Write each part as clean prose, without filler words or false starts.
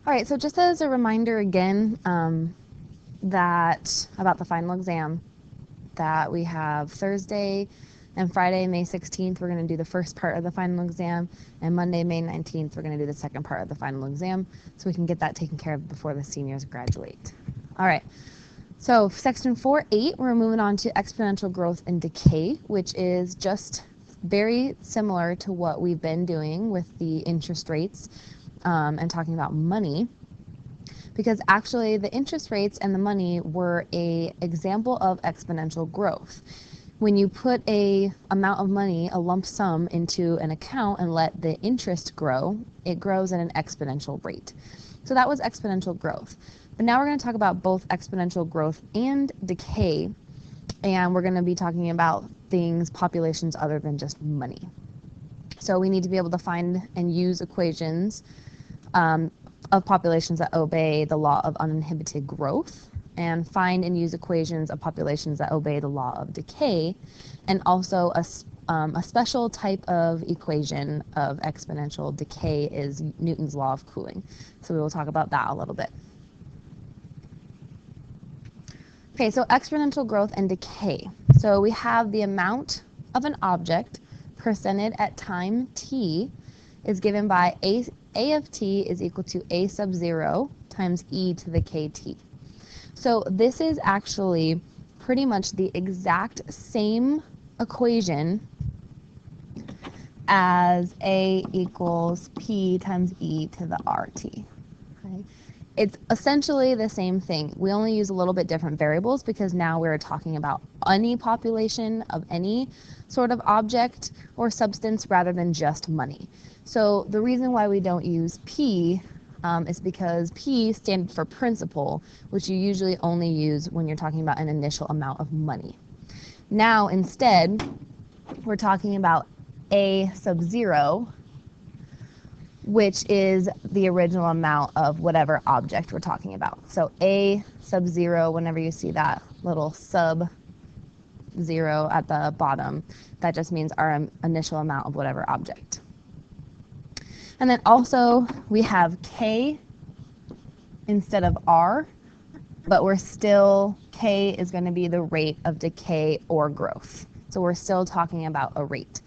All right, so just as a reminder again, that about the final exam, that we have Thursday and Friday, May 16th, we're going to do the first part of the final exam, and Monday, May 19th, we're going to do the second part of the final exam, so we can get that taken care of before the seniors graduate. All right, so section 4.8, we're moving on to exponential growth and decay, which is just very similar to what we've been doing with the interest rates and talking about money. Because actually the interest rates and the money were an example of exponential growth. When you put a amount of money, a lump sum, into an account and let the interest grow, it grows at an exponential rate. So that was exponential growth. But now we're going to talk about both exponential growth and decay, and we're going to be talking about things, populations other than just money. So we need to be able to find and use equations of populations that obey the law of uninhibited growth, and find and use equations of populations that obey the law of decay, and also a special type of equation of exponential decay is Newton's law of cooling. So we will talk about that a little bit. Okay, so exponential growth and decay. So we have the amount of an object presented at time t is given by a of t is equal to a sub 0 times e to the kt. So this is actually pretty much the exact same equation as a equals p times e to the rt. Okay? It's essentially the same thing. We only use a little bit different variables because now we're talking about any population of any sort of object or substance rather than just money. So the reason why we don't use P is because P stands for principal, which you usually only use when you're talking about an initial amount of money. Now instead, we're talking about A sub 0, which is the original amount of whatever object we're talking about. So A sub 0, whenever you see that little sub 0 at the bottom, that just means our initial amount of whatever object. And then also we have K instead of R, but we're still, K is going to be the rate of decay or growth. So we're still talking about a rate.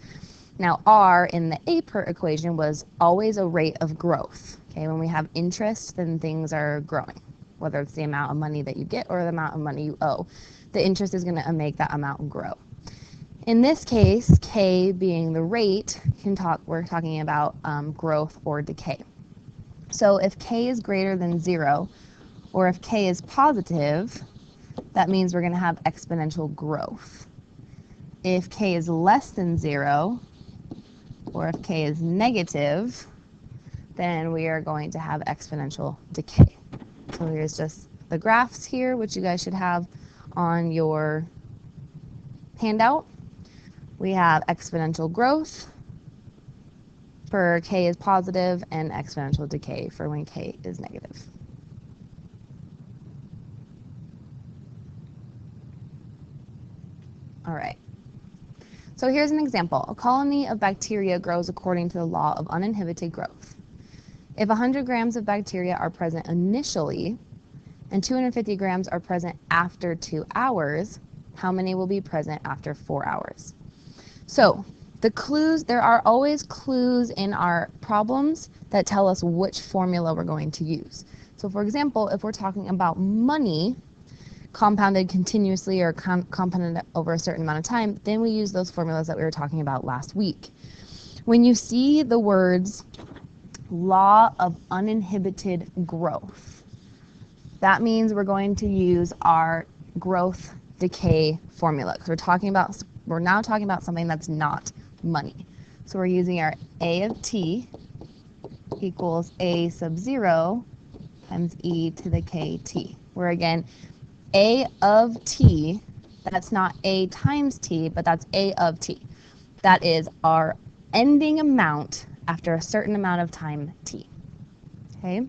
Now R in the APER equation was always a rate of growth. Okay, when we have interest, then things are growing, whether it's the amount of money that you get or the amount of money you owe. The interest is going to make that amount grow. In this case, K being the rate, we're talking about growth or decay. So if K is greater than 0, or if K is positive, that means we're going to have exponential growth. If K is less than 0, or if K is negative, then we are going to have exponential decay. So here's just the graphs here, which you guys should have on your handout. We have exponential growth for K is positive and exponential decay for when K is negative. All right. So here's an example. A colony of bacteria grows according to the law of uninhibited growth. If 100 grams of bacteria are present initially and 250 grams are present after 2 hours, how many will be present after 4 hours? So the clues, there are always clues in our problems that tell us which formula we're going to use. So for example, if we're talking about money, compounded continuously or compounded over a certain amount of time, then we use those formulas that we were talking about last week. When you see the words law of uninhibited growth, that means we're going to use our growth decay formula because we're now talking about something that's not money. So we're using our A of t equals A sub 0 times e to the kt, where again, A of t, that's not A times t, but that's A of t. That is our ending amount after a certain amount of time t. Okay?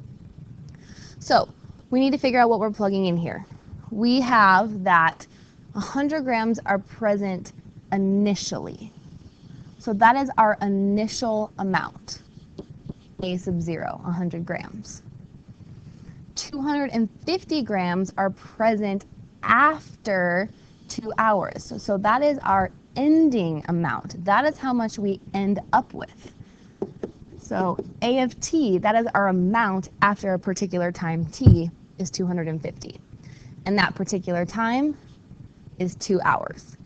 So we need to figure out what we're plugging in here. We have that 100 grams are present initially. So that is our initial amount, A sub 0, 100 grams. 250 grams are present after 2 hours. So that is our ending amount. That is how much we end up with. So A of t, that is our amount after a particular time t, is 250. And that particular time is 2 hours.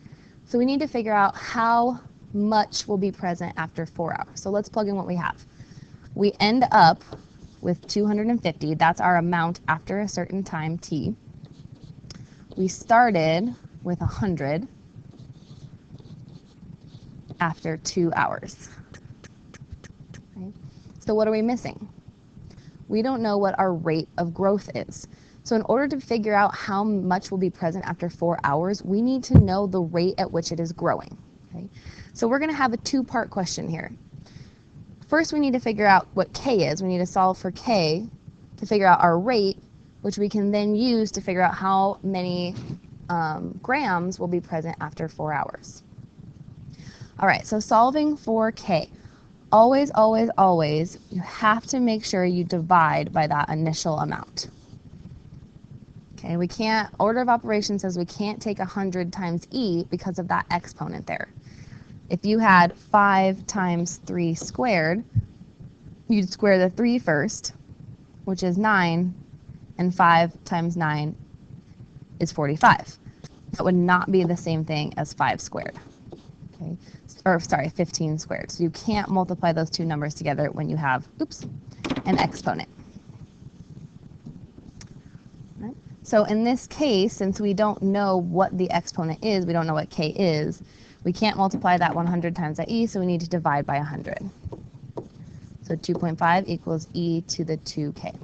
So we need to figure out how much will be present after 4 hours. So let's plug in what we have. We end up with 250. That's our amount after a certain time t. We started with 100 after 2 hours. Okay. So what are we missing? We don't know what our rate of growth is. So in order to figure out how much will be present after 4 hours, we need to know the rate at which it is growing. Okay? So we're going to have a two-part question here. First, we need to figure out what k is. We need to solve for k to figure out our rate, which we can then use to figure out how many grams will be present after 4 hours. All right, so solving for k. Always, always, always, you have to make sure you divide by that initial amount. Okay, we can't, order of operations says we can't take 100 times e because of that exponent there. If you had 5 times 3 squared, you'd square the 3 first, which is 9, and 5 times 9 is 45. That would not be the same thing as 5 squared. Okay, or sorry, 15 squared. So you can't multiply those two numbers together when you have, an exponent. Right? So in this case, since we don't know what the exponent is, we don't know what k is, we can't multiply that 100 times that e, so we need to divide by 100. So 2.5 equals e to the 2k.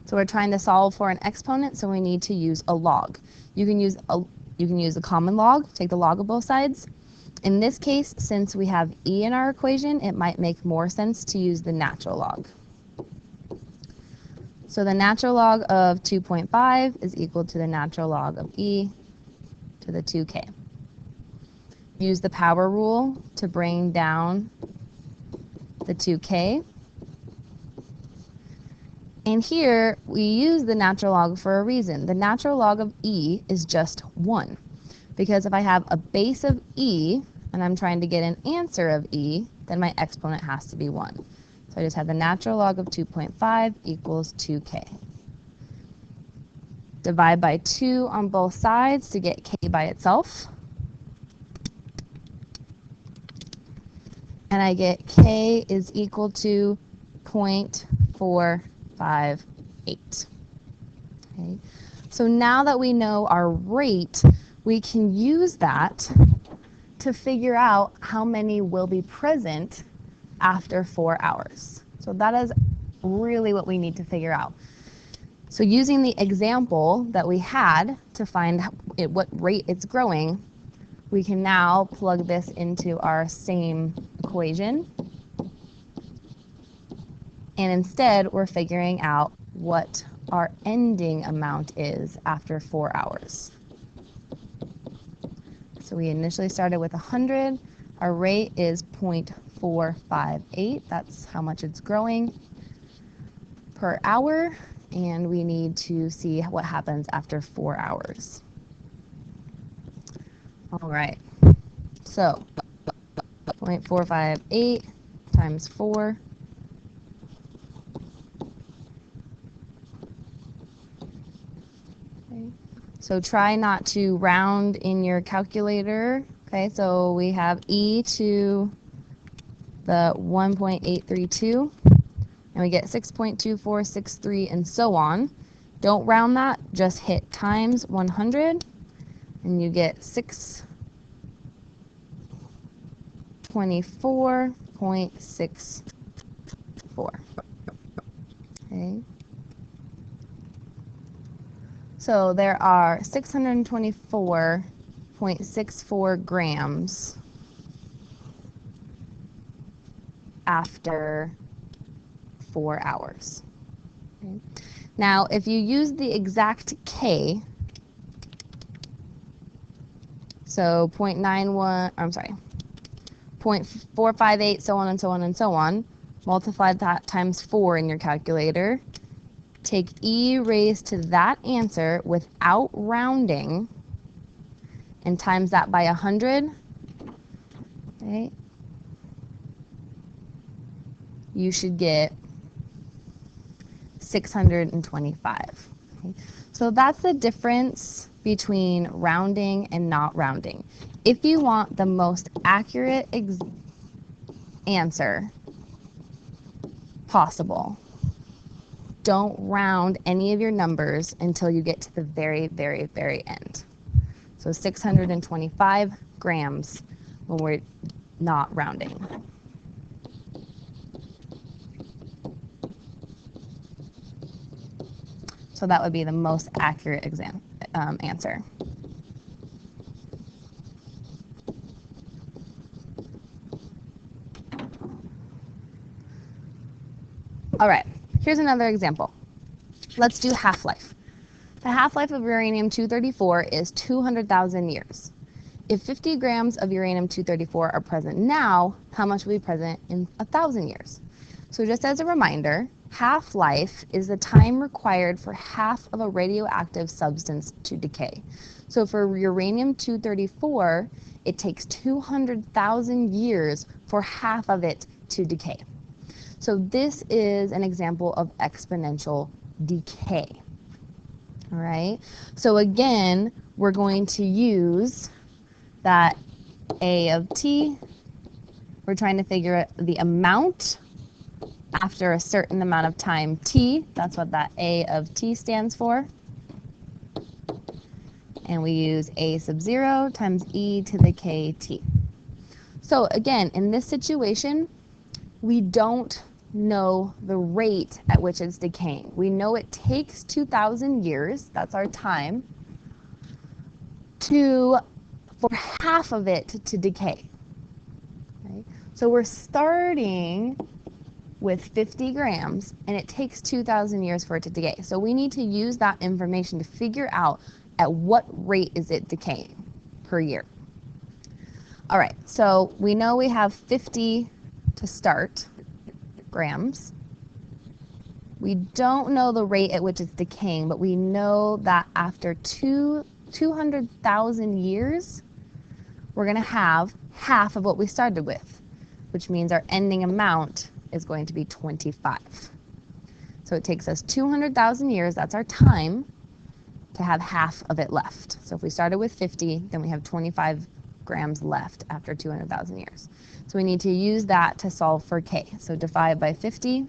So we're trying to solve for an exponent, so we need to use a log. You can use a common log, take the log of both sides. In this case, since we have e in our equation, it might make more sense to use the natural log. So the natural log of 2.5 is equal to the natural log of e to the 2k. Use the power rule to bring down the 2k. And here, we use the natural log for a reason. The natural log of e is just 1. Because if I have a base of e, and I'm trying to get an answer of e, then my exponent has to be 1. So I just have the natural log of 2.5 equals 2k. Divide by 2 on both sides to get k by itself. And I get k is equal to 0.458. Okay. So now that we know our rate, we can use that to figure out how many will be present after 4 hours. So that is really what we need to figure out. So using the example that we had to find what rate it's growing, we can now plug this into our same equation. And instead, we're figuring out what our ending amount is after 4 hours. So we initially started with 100. Our rate is 0.458. That's how much it's growing per hour. And we need to see what happens after 4 hours. All right. So 0.458 times 4. So try not to round in your calculator. Okay, so we have e to the 1.832, and we get 6.2463 and so on. Don't round that, just hit times 100, and you get 624.64. Okay. So there are 624.64 grams after 4 hours. Okay. Now, if you use the exact K, so 0.458, so on and so on and so on, multiply that times 4 in your calculator, take e raised to that answer without rounding and times that by 100, okay, you should get 625. Okay? So that's the difference between rounding and not rounding. If you want the most accurate answer possible, don't round any of your numbers until you get to the very, very, very end. So 625 grams when we're not rounding. So that would be the most accurate answer. All right, here's another example. Let's do half-life. The half-life of uranium-234 is 200,000 years. If 50 grams of uranium-234 are present now, how much will be present in 1,000 years? So just as a reminder, half-life is the time required for half of a radioactive substance to decay. So for uranium-234, it takes 200,000 years for half of it to decay. So this is an example of exponential decay. All right, so again, we're going to use that A of t. We're trying to figure out the amount after a certain amount of time t. That's what that A of t stands for. And we use A sub 0 times e to the kt. So again, in this situation, we don't know the rate at which it's decaying. We know it takes 2,000 years, that's our time, for half of it to decay. Okay? So we're starting with 50 grams, and it takes 2,000 years for it to decay. So we need to use that information to figure out at what rate is it decaying per year. All right, so we know we have 50 to start grams. We don't know the rate at which it's decaying, but we know that after 200,000 years, we're going to have half of what we started with, which means our ending amount is going to be 25. So it takes us 200,000 years, that's our time, to have half of it left. So if we started with 50, then we have 25 grams left after 200,000 years. So we need to use that to solve for k. So divide by 50.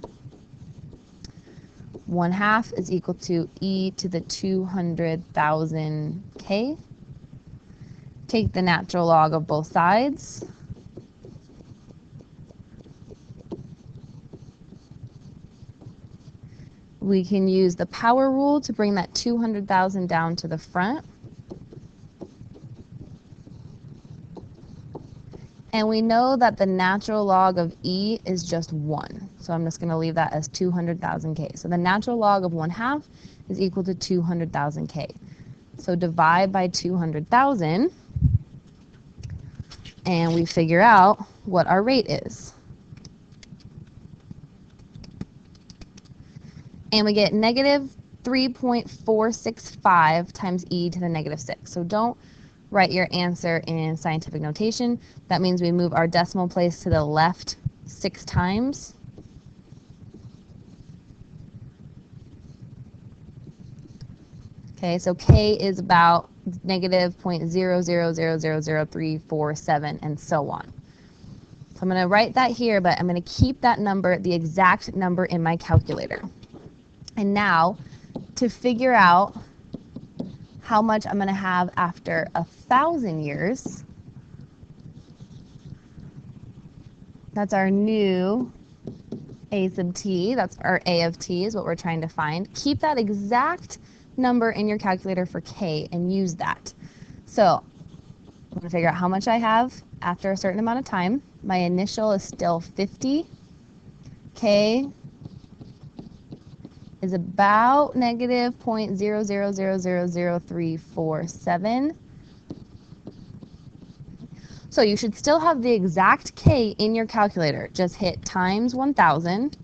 1/2 is equal to e to the 200,000 k. Take the natural log of both sides. We can use the power rule to bring that 200,000 down to the front. And we know that the natural log of e is just 1. So I'm just going to leave that as 200,000 k. So the natural log of 1/2 is equal to 200,000 k. So divide by 200,000, and we figure out what our rate is. And we get negative 3.465 times e to the negative 6. So don't write your answer in scientific notation. That means we move our decimal place to the left 6 times. Okay, so k is about negative 0.00000347 and so on. So I'm going to write that here, but I'm going to keep that number, the exact number, in my calculator. And now, to figure out how much I'm going to have after 1,000 years, that's our new A sub t, that's our A of t is what we're trying to find. Keep that exact number in your calculator for k and use that. So I'm going to figure out how much I have after a certain amount of time. My initial is still 50. K is about negative 0.00000347. So you should still have the exact k in your calculator. Just hit times 1,000.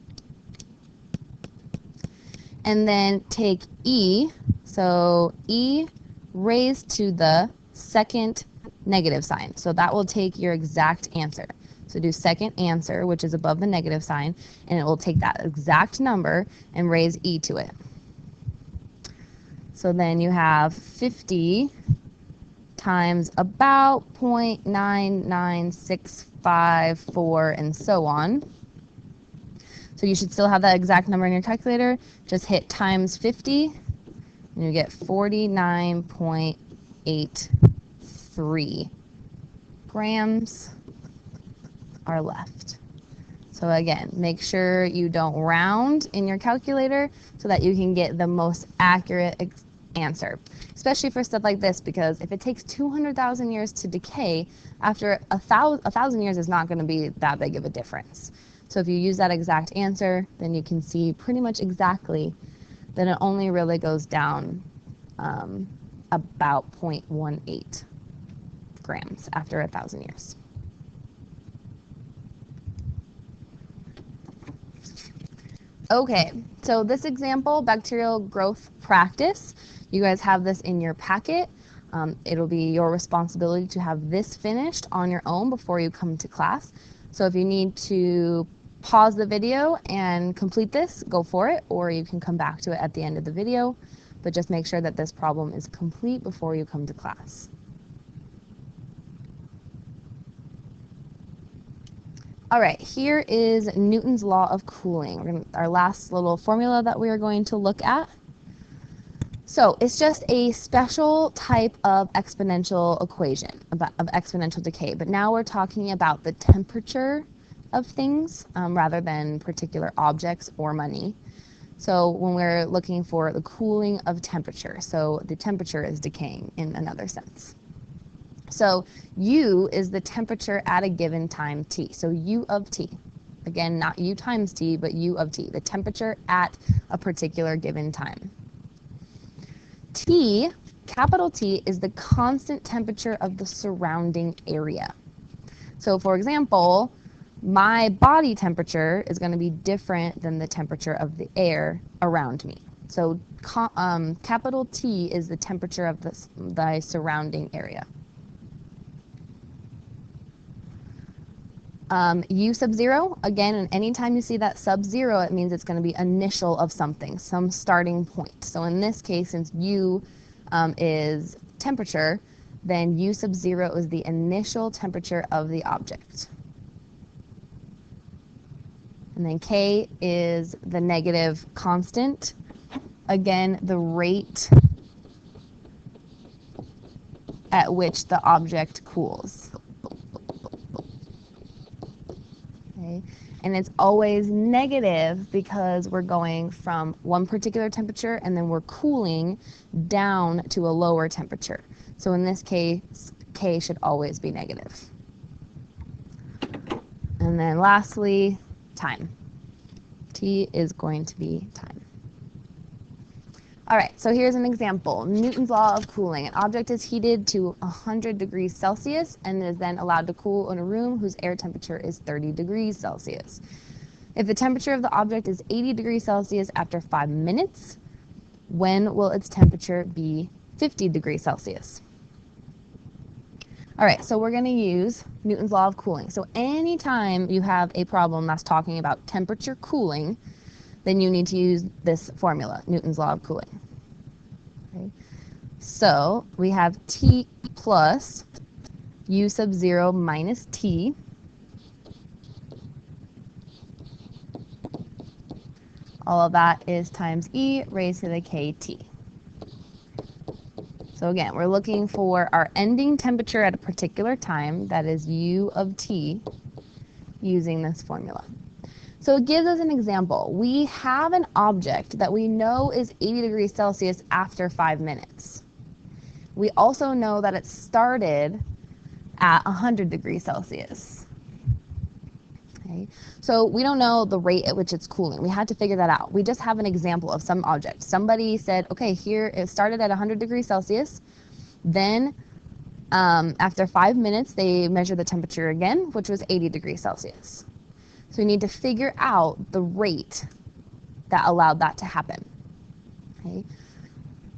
and then take e, so e raised to the second negative sign. So that will take your exact answer. So do second answer, which is above the negative sign, and it will take that exact number and raise e to it. So then you have 50 times about 0.99654 and so on. So you should still have that exact number in your calculator. Just hit times 50 and you get 49.83 grams are left. So again, make sure you don't round in your calculator so that you can get the most accurate answer, especially for stuff like this, because if it takes 200,000 years to decay, after a thousand years is not going to be that big of a difference. So if you use that exact answer, then you can see pretty much exactly that it only really goes down about 0.18 grams after 1,000 years. Okay, so this example, bacterial growth practice, you guys have this in your packet. It'll be your responsibility to have this finished on your own before you come to class. So if you need to pause the video and complete this, go for it, or you can come back to it at the end of the video, but just make sure that this problem is complete before you come to class. All right, here is Newton's law of cooling, our last little formula that we are going to look at. So it's just a special type of exponential equation, of exponential decay, but now we're talking about the temperature of things rather than particular objects or money. So when we're looking for the cooling of temperature, so the temperature is decaying in another sense. So U is the temperature at a given time t. So U of t. Again, not U times t, but U of t, the temperature at a particular given time. T, capital T, is the constant temperature of the surrounding area. So for example, my body temperature is going to be different than the temperature of the air around me. So capital T is the temperature of the surrounding area. U sub 0, again, and anytime you see that sub 0, it means it's going to be initial of something, some starting point. So in this case, since U is temperature, then U sub 0 is the initial temperature of the object. And then K is the negative constant. Again, the rate at which the object cools. Okay. And it's always negative because we're going from one particular temperature and then we're cooling down to a lower temperature. So in this case, K should always be negative. And then lastly, time. T is going to be time. All right, so here's an example. Newton's law of cooling. An object is heated to 100 degrees Celsius and is then allowed to cool in a room whose air temperature is 30 degrees Celsius. If the temperature of the object is 80 degrees Celsius after 5 minutes, when will its temperature be 50 degrees Celsius? All right, so we're going to use Newton's law of cooling. So anytime you have a problem that's talking about temperature cooling, then you need to use this formula, Newton's law of cooling. Okay. So we have T plus U sub 0 minus T. All of that is times E raised to the KT. So again, we're looking for our ending temperature at a particular time, that is U of T, using this formula. So it gives us an example. We have an object that we know is 80 degrees Celsius after 5 minutes. We also know that it started at 100 degrees Celsius. Okay. So we don't know the rate at which it's cooling. We had to figure that out. We just have an example of some object. Somebody said, okay, here it started at 100 degrees Celsius. Then after 5 minutes, they measured the temperature again, which was 80 degrees Celsius. So we need to figure out the rate that allowed that to happen. Okay.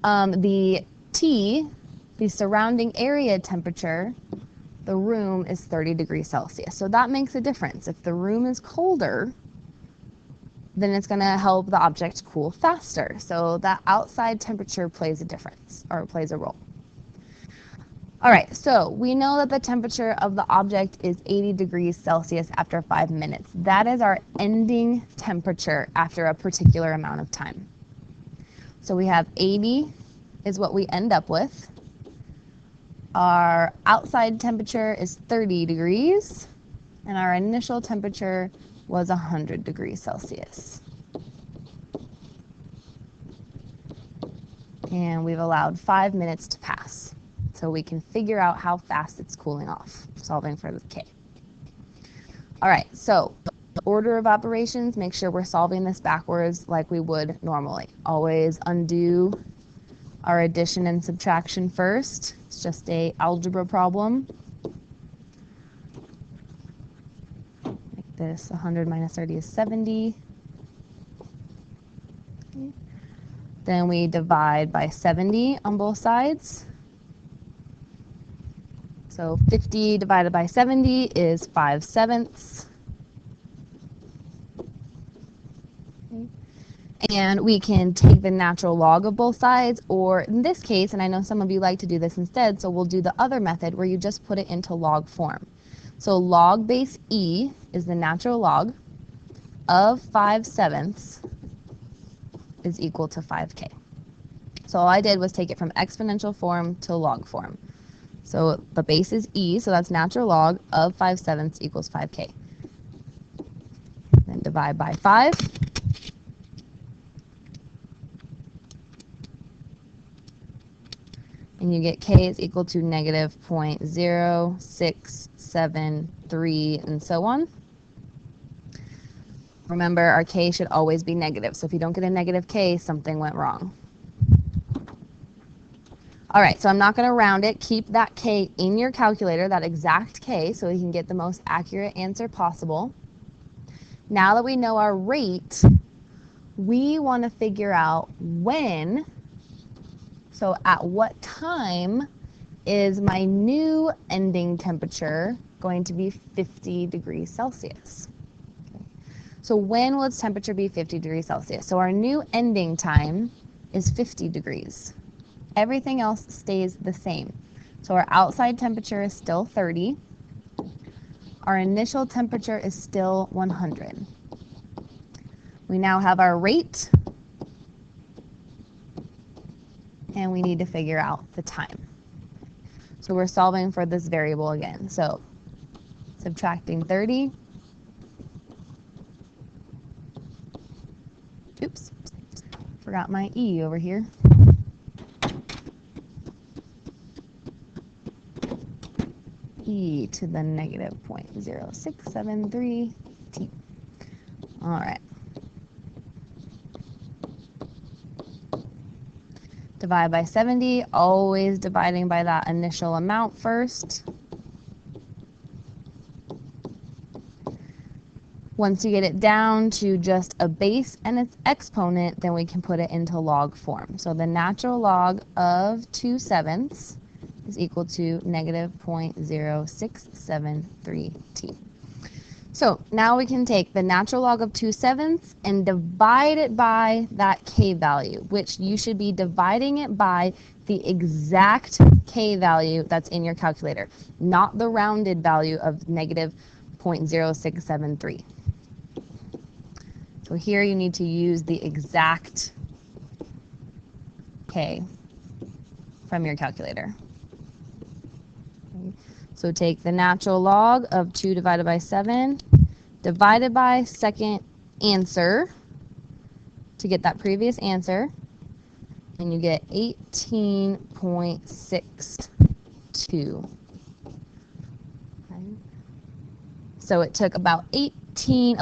The T, the surrounding area temperature, the room is 30 degrees Celsius. So that makes a difference. If the room is colder, then it's going to help the object cool faster. So that outside temperature plays a difference, or plays a role. All right, so we know that the temperature of the object is 80 degrees Celsius after 5 minutes. That is our ending temperature after a particular amount of time. So we have 80 is what we end up with. Our outside temperature is 30 degrees, and our initial temperature was 100 degrees Celsius. And we've allowed 5 minutes to pass, so we can figure out how fast it's cooling off, solving for the K. All right, so the order of operations, make sure we're solving this backwards like we would normally. Always undo our addition and subtraction first. It's just an algebra problem. Like this, 100 minus 30 is 70. Okay. Then we divide by 70 on both sides. So 50 divided by 70 is 5/7. Okay. And we can take the natural log of both sides, or in this case, and I know some of you like to do this instead, so we'll do the other method where you just put it into log form. So log base E is the natural log of 5/7 is equal to 5K. So all I did was take it from exponential form to log form. So the base is E, so that's natural log of 5/7 equals 5K. Then divide by 5. And you get K is equal to negative 0.0673 and so on. Remember, our K should always be negative, so if you don't get a negative K, something went wrong. All right, so I'm not going to round it. Keep that K in your calculator, that exact K, so we can get the most accurate answer possible. Now that we know our rate, we want to figure out when, so at what time is my new ending temperature going to be 50 degrees Celsius? Okay. So when will its temperature be 50 degrees Celsius? So our new ending time is 50 degrees. Everything else stays the same. So our outside temperature is still 30. Our initial temperature is still 100. We now have our rate, and we need to figure out the time. So we're solving for this variable again. So subtracting 30. Oops, forgot my E over here. E to the negative 0.0673 T. All right. Divide by 70, always dividing by that initial amount first. Once you get it down to just a base and its exponent, then we can put it into log form. So the natural log of 2/7 is equal to negative 0.0673 T. So now we can take the natural log of 2/7 and divide it by that K value, which you should be dividing it by the exact K value that's in your calculator, not the rounded value of negative 0.0673. So here you need to use the exact K from your calculator. Okay. So take the natural log of 2 divided by 7, divided by second answer to get that previous answer, and you get 18.62. Okay. So it took about a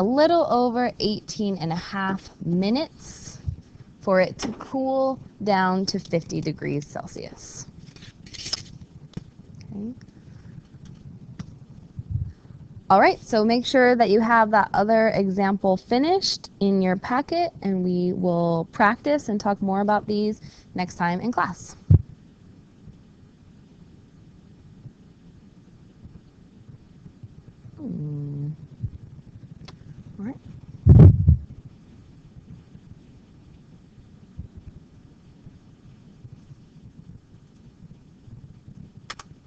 little over 18.5 minutes for it to cool down to 50 degrees Celsius. Okay. All right, so make sure that you have that other example finished in your packet, and we will practice and talk more about these next time in class.